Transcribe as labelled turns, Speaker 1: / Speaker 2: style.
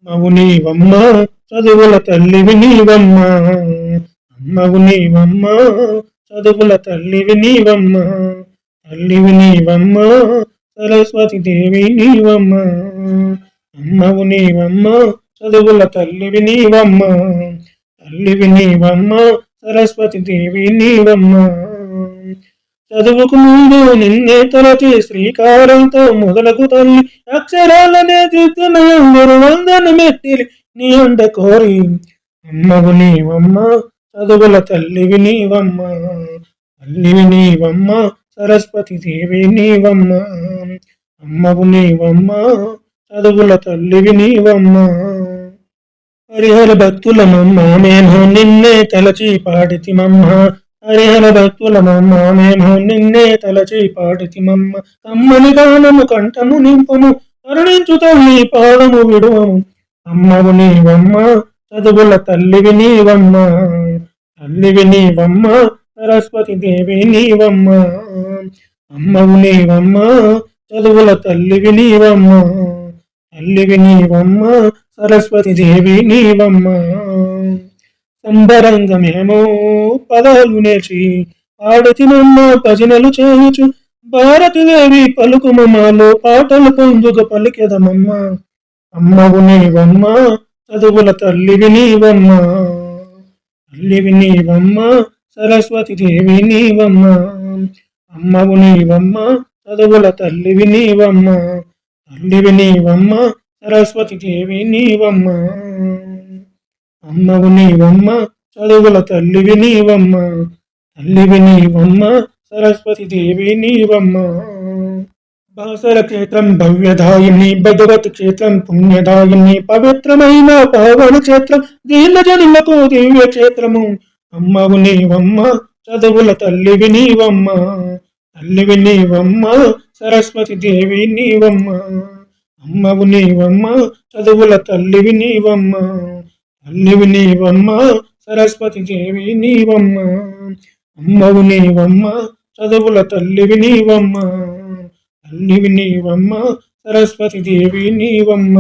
Speaker 1: అమ్మవు నీవమ్మ చదువుల తల్లివి నీవమ్మ. అమ్మవు నీవమ్మ చదువుల తల్లివి నీవమ్మ. తల్లివి నీవమ్మ సరస్వతి దేవి నీవమ్మ. అమ్మవు నీవమ్మ చదువుల తల్లివి నీవమ్మ. తల్లివి నీవమ్మ సరస్వతి దేవి నీవమ్మ. చదువుకు ముందు నిన్నే తలచి శ్రీకారంతో మొదలకు తల్లి అక్షరాలనే దిద్దునందరు వందన మెట్టిలి నీ అండ కోరి. అమ్మవు నీవమ్మ చదువుల తల్లివి నీవమ్మ. తల్లివి నీవమ్మ సరస్వతి దేవి నీవమ్మ. అమ్మవు నీవమ్మ చదువుల తల్లివి నీవమ్మ. హరిహర భక్తులమమ్మ మేము నిన్నే తలచి పాడితిమమ్మ. హరిహర భక్తులమమ్మ మేము నిన్నే తలచి పాడితిమమ్మ. కమ్మని గానము కంఠము నింపము కరుణించు తల్లి పాదము విడువము. అమ్మవు నీవమ్మ చదువుల తల్లివి నీవమ్మ. తల్లివి నీవమ్మ సరస్వతి దేవి నీవమ్మ. అమ్మవు నీవమ్మ చదువుల తల్లివి నీవమ్మ. తల్లివి నీవమ్మ సరస్వతి దేవి నీవమ్మ. సంబరంగమేమో పదాలు నేర్చి పాడుతినమ్మ భజనలు చేయుచు. భారతదేవి పలుకుము మాలో పాటలు పొందుగ పలికెదమమ్మ. అమ్మవు నీవమ్మ చదువుల తల్లివి నీవమ్మ. తల్లివి నీవమ్మ సరస్వతి దేవి నీవమ్మ. అమ్మవు నీవమ్మ చదువుల తల్లివి నీవమ్మ. తల్లివి నీవమ్మ సరస్వతి దేవి నీవమ్మ. అమ్మవు నీవమ్మ చదువుల తల్లివి నీవమ్మ. తల్లివి నీవమ్మ సరస్వతి దేవి నీవమ్మ. బాసర క్షేత్రం భవ్యదాయిని భగవత్ క్షేత్రం పుణ్యదాయిని పవిత్రమైన పావన క్షేత్రం దీన జనులకు దివ్య క్షేత్రము. అమ్మవు నీవమ్మ చదువుల తల్లివి నీవమ్మ. తల్లివి నీవమ్మ సరస్వతి దేవి నీవమ్మ. అమ్మవు నీవమ్మ చదువుల తల్లివి నీవమ్మ. తల్లివి నీవమ్మ సరస్వతి దేవి నీవమ్మ. అమ్మవు నీవమ్మ చదువుల తల్లివి నీవమ్మ. తల్లివి నీవమ్మ సరస్వతి దేవి నీవమ్మ.